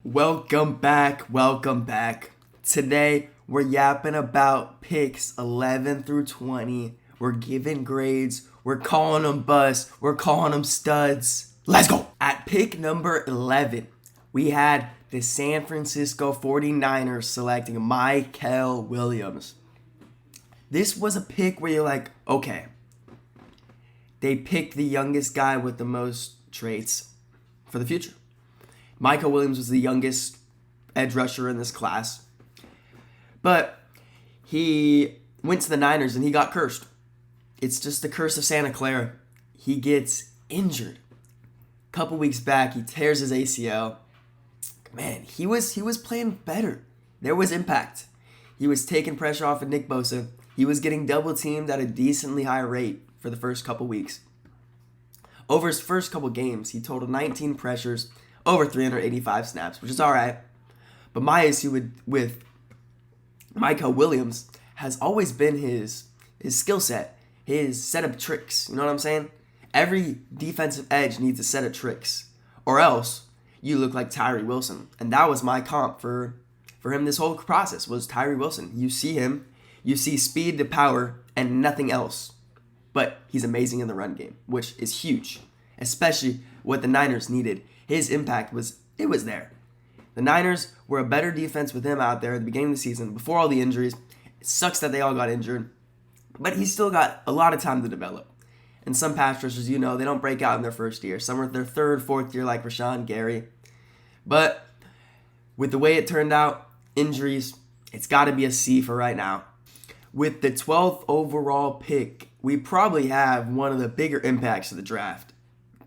Welcome back. Today, we're yapping about picks 11 through 20. We're giving grades. We're calling them busts. We're calling them studs. Let's go. At pick number 11, we had the San Francisco 49ers selecting Mykel Williams. This was a pick where you're like, okay, they picked the youngest guy with the most traits for the future. Mykel Williams was the youngest edge rusher in this class. But he went to the Niners and he got cursed. It's just the curse of Santa Clara. He gets injured. A couple weeks back, he tears his ACL. Man, he was playing better. There was impact. He was taking pressure off of Nick Bosa. He was getting double teamed at a decently high rate for the first couple weeks. Over his first couple games, he totaled 19 pressures, over 385 snaps, which is all right. But my issue with Mykel Williams has always been his skill set, his set of tricks. You know what I'm saying? Every defensive edge needs a set of tricks, or else you look like Tyree Wilson. And that was my comp for him this whole process was Tyree Wilson. You see him, you see speed to power and nothing else. But he's amazing in the run game, which is huge, especially what the Niners needed. His impact was there. The Niners were a better defense with him out there at the beginning of the season, before all the injuries. It sucks that they all got injured, but he's still got a lot of time to develop. And some pass rushers, they don't break out in their first year. Some are their third, fourth year, like Rashawn Gary. But with the way it turned out, injuries, it's got to be a C for right now. With the 12th overall pick, we probably have one of the bigger impacts of the draft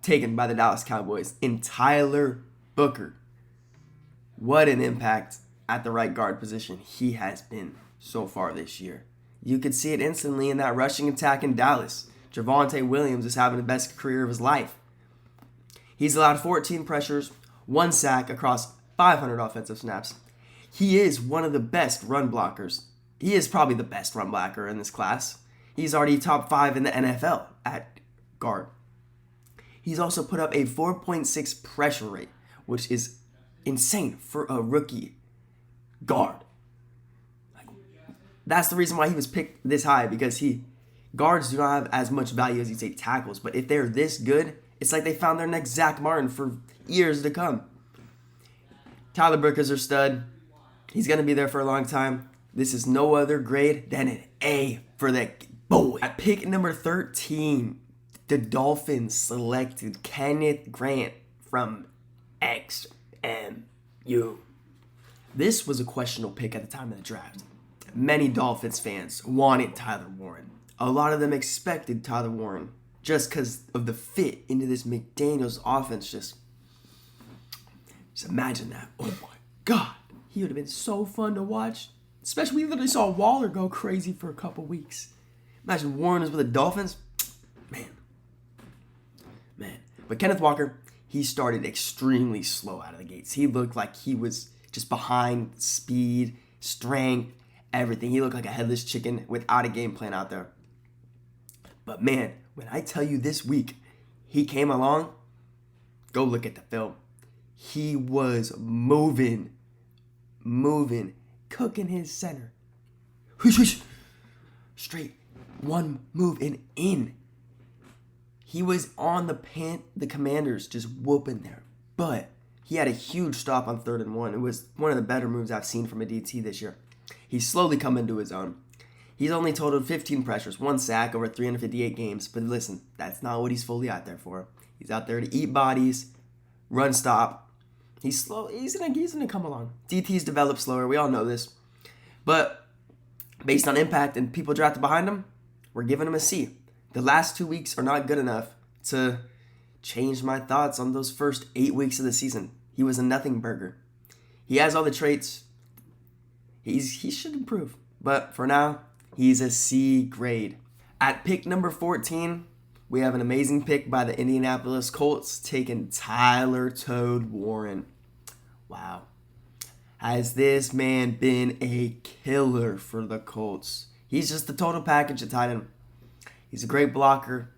taken by the Dallas Cowboys in Tyler Booker. What an impact at the right guard position he has been so far this year. You could see it instantly in that rushing attack in Dallas. Javonte Williams is having the best career of his life. He's allowed 14 pressures, 1 sack across 500 offensive snaps. He is one of the best run blockers. He is probably the best run blocker in this class. He's already top 5 in the NFL at guard. He's also put up a 4.6 pressure rate, which is insane for a rookie guard. That's the reason why he was picked this high, because guards do not have as much value as you say tackles. But if they're this good, it's like they found their next Zach Martin for years to come. Tyler Booker's our stud. He's going to be there for a long time. This is no other grade than an A for that boy. At pick number 13, the Dolphins selected Kenneth Grant from XMU. This was a questionable pick at the time of the draft. Many Dolphins fans wanted Tyler Warren. A lot of them expected Tyler Warren just because of the fit into this McDaniels offense. Just imagine that. Oh my God. He would have been so fun to watch. Especially we literally saw Waller go crazy for a couple weeks. Imagine Warren is with the Dolphins. Man. But Kenneth Walker, he started extremely slow out of the gates. He looked like he was just behind speed, strength, everything. He looked like a headless chicken without a game plan out there. But man, when I tell you this week, he came along, go look at the film. He was moving, cooking his center. Straight, one move and in. He was on the Commanders just whooping there. But he had a huge stop on 3rd and 1. It was one of the better moves I've seen from a DT this year. He's slowly come into his own. He's only totaled 15 pressures, 1 sack over 358 games. But listen, that's not what he's fully out there for. He's out there to eat bodies, run stop. He's slow. He's gonna come along. DTs develop slower. We all know this. But based on impact and people drafted behind him, we're giving him a C. The last 2 weeks are not good enough to change my thoughts on those first 8 weeks of the season. He was a nothing burger. He has all the traits. He should improve. But for now, he's a C grade. At pick number 14, we have an amazing pick by the Indianapolis Colts, taking Tyler Toad Warren. Wow. Has this man been a killer for the Colts? He's just the total package at tight end. He's a great blocker.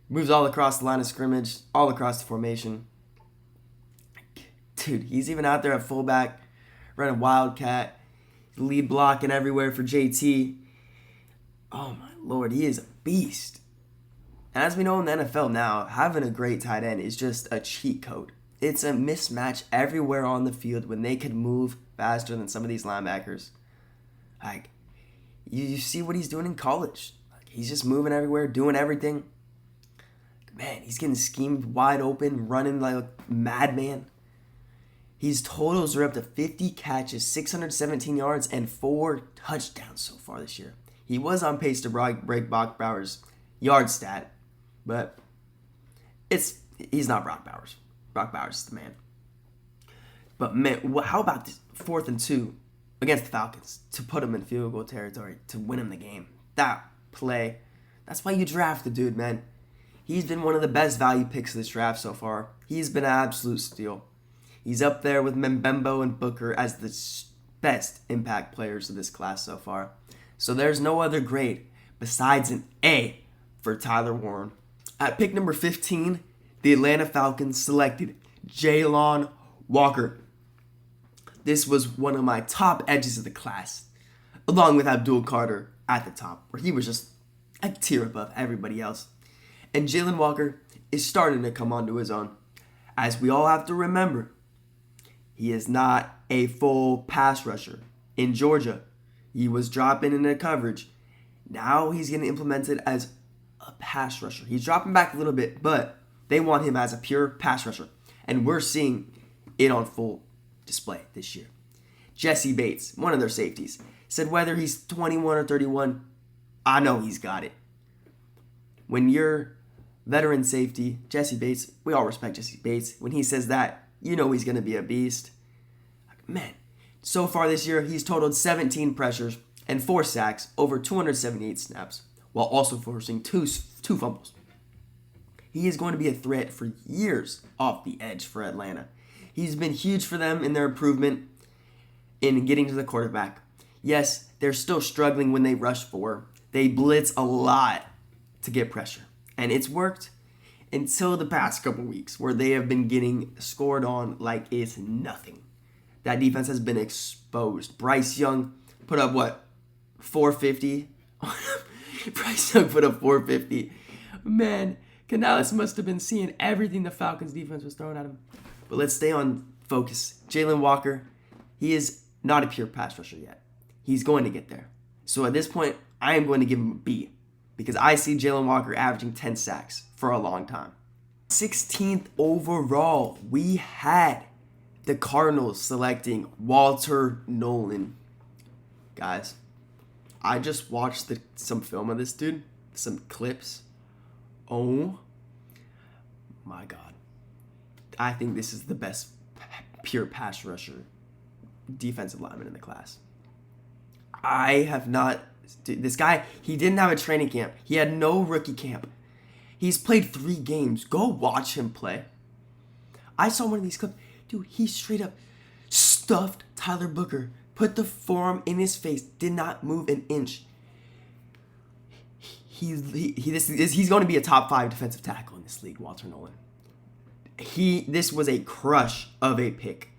Moves all across the line of scrimmage, all across the formation. Dude, he's even out there at fullback, running Wildcat, lead blocking everywhere for JT. Oh my Lord, he is a beast. And as we know in the NFL now, having a great tight end is just a cheat code. It's a mismatch everywhere on the field when they could move faster than some of these linebackers. Like, you see what he's doing in college. Like, he's just moving everywhere, doing everything. Man, he's getting schemed wide open, running like a madman. His totals are up to 50 catches, 617 yards, and 4 touchdowns so far this year. He was on pace to break Brock Bowers' yard stat, but he's not Brock Bowers. Brock Bowers is the man. But man, how about this 4th and 2 against the Falcons to put him in field goal territory to win him the game? That play, that's why you draft the dude, man. He's been one of the best value picks of this draft so far. He's been an absolute steal. He's up there with Mbembo and Booker as the best impact players of this class so far. So there's no other grade besides an A for Tyler Warren. At pick number 15, the Atlanta Falcons selected Jalon Walker. This was one of my top edges of the class, along with Abdul Carter at the top, where he was just a tier above everybody else. And Jalon Walker is starting to come onto his own. As we all have to remember, he is not a full pass rusher. In Georgia, he was dropping into coverage. Now he's getting implemented as a pass rusher. He's dropping back a little bit, but they want him as a pure pass rusher. And we're seeing it on full display this year. Jesse Bates, one of their safeties, said whether he's 21 or 31, I know he's got it. When you're veteran safety, Jesse Bates, we all respect Jesse Bates. When he says that, you know he's going to be a beast. Man, so far this year, he's totaled 17 pressures and 4 sacks over 278 snaps, while also forcing two fumbles. He is going to be a threat for years off the edge for Atlanta. He's been huge for them in their improvement in getting to the quarterback. Yes, they're still struggling when they rush 4. They blitz a lot to get pressure. And it's worked until the past couple weeks where they have been getting scored on like it's nothing. That defense has been exposed. Bryce Young put up, 450? Bryce Young put up 450. Man, Canales must have been seeing everything the Falcons defense was throwing at him. But let's stay on focus. Jalon Walker, he is not a pure pass rusher yet. He's going to get there. So at this point, I am going to give him a B, because I see Jalon Walker averaging 10 sacks for a long time. 16th overall, we had the Cardinals selecting Walter Nolan. Guys, I just watched some film of this dude, some clips. Oh my God. I think this is the best pure pass rusher defensive lineman in the class. This guy, he didn't have a training camp. He had no rookie camp. He's played 3 games. Go watch him play. I saw one of these clips. Dude, he straight up stuffed Tyler Booker. Put the forearm in his face. Did not move an inch. He's going to be a top 5 defensive tackle in this league, Walter Nolan. This was a crush of a pick.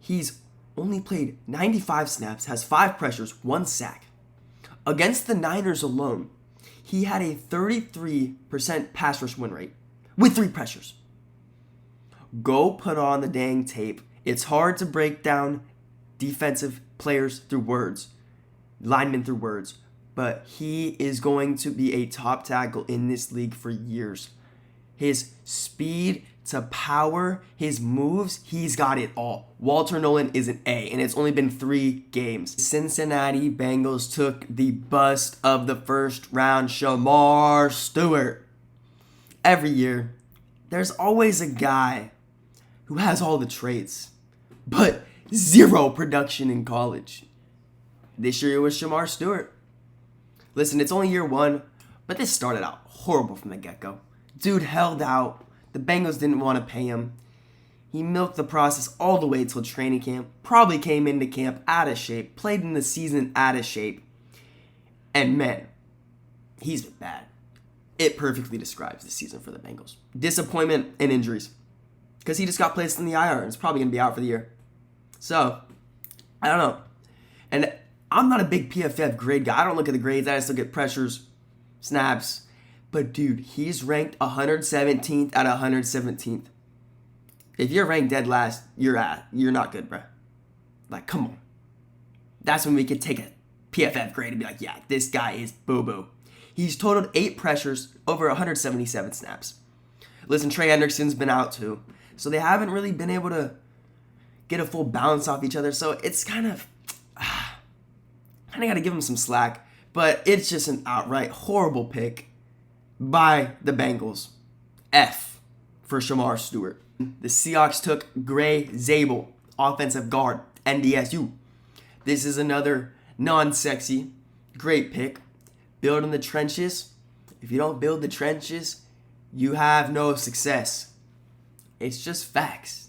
He's only played 95 snaps, has 5 pressures, 1 sack. Against the Niners alone, he had a 33% pass rush win rate with 3 pressures. Go put on the dang tape. It's hard to break down defensive players through words, linemen through words, but he is going to be a top tackle in this league for years. His speed to power, his moves, he's got it all. Walter Nolan is an A, and it's only been 3 games. Cincinnati Bengals took the bust of the first round, Shemar Stewart. Every year, there's always a guy who has all the traits, but 0 production in college. This year it was Shemar Stewart. Listen, it's only year 1, but this started out horrible from the get-go. Dude held out. The Bengals didn't want to pay him. He milked the process all the way till training camp. Probably came into camp out of shape. Played in the season out of shape. And man, he's been bad. It perfectly describes the season for the Bengals. Disappointment and injuries. because he just got placed in the IR and is probably going to be out for the year. So, I don't know. And I'm not a big PFF grade guy. I don't look at the grades. I just look at pressures, snaps. But, dude, he's ranked 117th out of 117th. If you're ranked dead last, you're not good, bro. Like, come on. That's when we could take a PFF grade and be like, yeah, this guy is boo-boo. He's totaled 8 pressures over 177 snaps. Listen, Trey Hendrickson's been out too. So they haven't really been able to get a full balance off each other. So it's kind of got to give him some slack. But it's just an outright horrible pick by the Bengals. F for Shemar Stewart. The Seahawks took Gray Zabel, offensive guard, NDSU. This is another non-sexy, great pick. Build in the trenches. If you don't build the trenches, you have no success. It's just facts.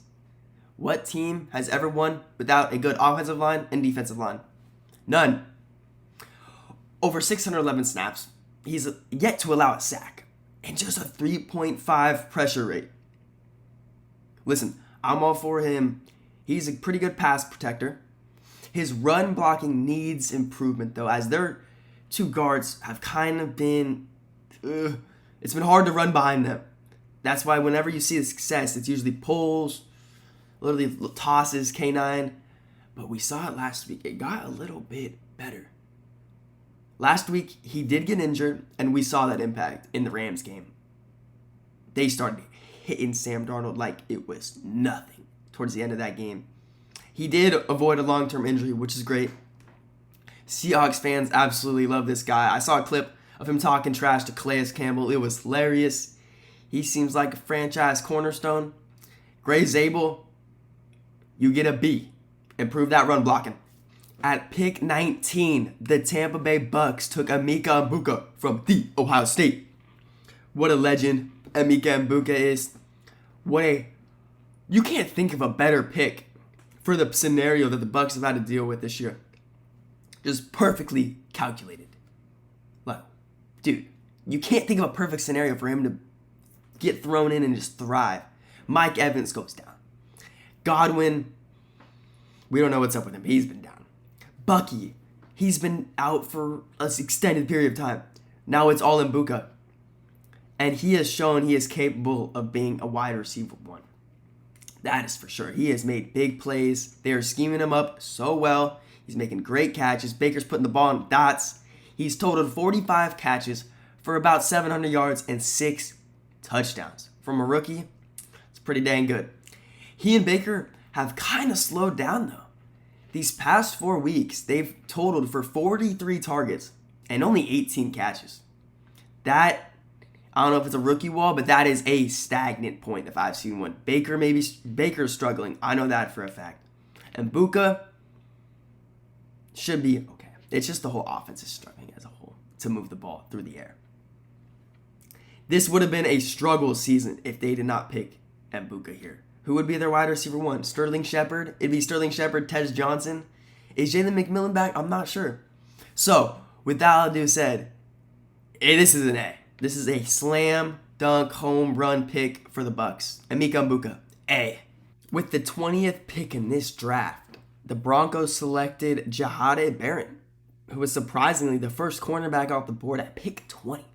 What team has ever won without a good offensive line and defensive line? None. Over 611 snaps. He's yet to allow a sack. And just a 3.5 pressure rate. Listen, I'm all for him. He's a pretty good pass protector. His run blocking needs improvement, though, as their two guards have kind of been... it's been hard to run behind them. That's why whenever you see the success, it's usually pulls, literally tosses, K9. But we saw it last week. It got a little bit better. Last week, he did get injured, and we saw that impact in the Rams game. They started hitting Sam Darnold like it was nothing towards the end of that game. He did avoid a long-term injury, which is great. Seahawks fans absolutely love this guy. I saw a clip of him talking trash to Calais Campbell. It was hilarious. He seems like a franchise cornerstone. Gray Zabel, you get a B. Improve that run blocking. At pick 19, the Tampa Bay Bucks took Emeka Egbuka from the Ohio State. What a legend Emeka Egbuka is. You can't think of a better pick for the scenario that the Bucks have had to deal with this year. Just perfectly calculated. Like, dude, you can't think of a perfect scenario for him to get thrown in and just thrive. Mike Evans goes down. Godwin, we don't know what's up with him. He's been down. Bucky, he's been out for an extended period of time. Now it's all Egbuka. And he has shown he is capable of being a wide receiver one. That is for sure. He has made big plays. They are scheming him up so well. He's making great catches. Baker's putting the ball on dots. He's totaled 45 catches for about 700 yards and 6 touchdowns. From a rookie, it's pretty dang good. He and Baker have kind of slowed down, though. These past 4 weeks, they've totaled for 43 targets and only 18 catches. That, I don't know if it's a rookie wall, but that is a stagnant point if I've seen one. Baker's struggling. I know that for a fact. And Egbuka should be okay. It's just the whole offense is struggling as a whole to move the ball through the air. This would have been a struggle season if they did not pick Egbuka here. Who would be their wide receiver one? Sterling Shepard? It'd be Sterling Shepard, Tej Johnson. Is Jalen McMillan back? I'm not sure. So, with that all ado said, this is an A. This is a slam dunk home run pick for the Bucks. Emeka Egbuka, A. With the 20th pick in this draft, the Broncos selected Jahdae Barron, who was surprisingly the first cornerback off the board at pick 20.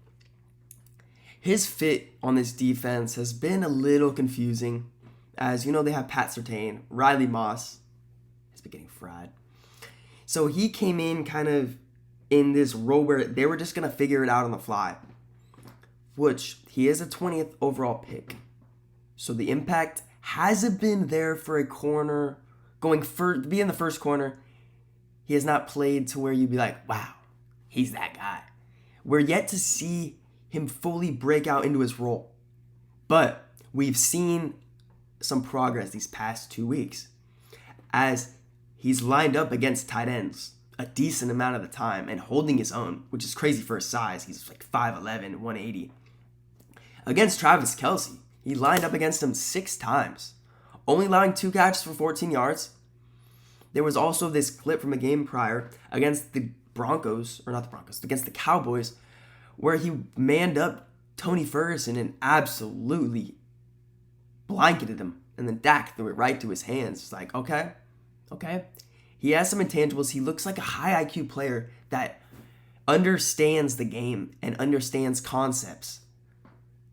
His fit on this defense has been a little confusing. As you know, they have Pat Surtain, Riley Moss has been getting fried. So he came in kind of in this role where they were just going to figure it out on the fly. Which, he is a 20th overall pick. So the impact hasn't been there for a corner. To be in the first corner, he has not played to where you'd be like, wow, he's that guy. We're yet to see him fully break out into his role. But we've seen some progress these past 2 weeks as he's lined up against tight ends a decent amount of the time and holding his own, which is crazy for his size. He's like 5'11", 180. Against Travis Kelce, he lined up against him 6 times, only allowing 2 catches for 14 yards. There was also this clip from a game prior against the against the Cowboys, where he manned up Tony Ferguson and absolutely blanketed him. And then Dak threw it right to his hands. It's like, okay. He has some intangibles. He looks like a high IQ player that understands the game and understands concepts.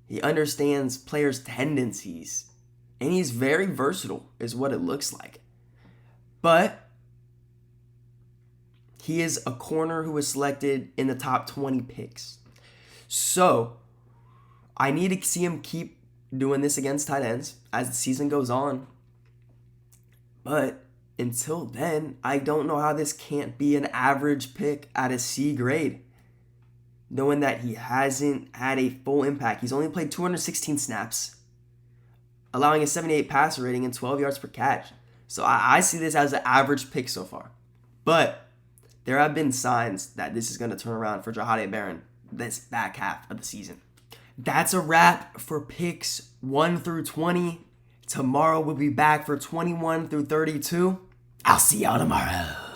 He understands players' tendencies. And he's very versatile, is what it looks like. But he is a corner who was selected in the top 20 picks. So I need to see him keep doing this against tight ends as the season goes on. But until then, I don't know how this can't be an average pick at a C grade. Knowing that he hasn't had a full impact. He's only played 216 snaps, allowing a 78 passer rating and 12 yards per catch. So I see this as an average pick so far. But there have been signs that this is going to turn around for Jahdae Barron this back half of the season. That's a wrap for picks 1 through 20. Tomorrow we'll be back for 21 through 32. I'll see y'all tomorrow.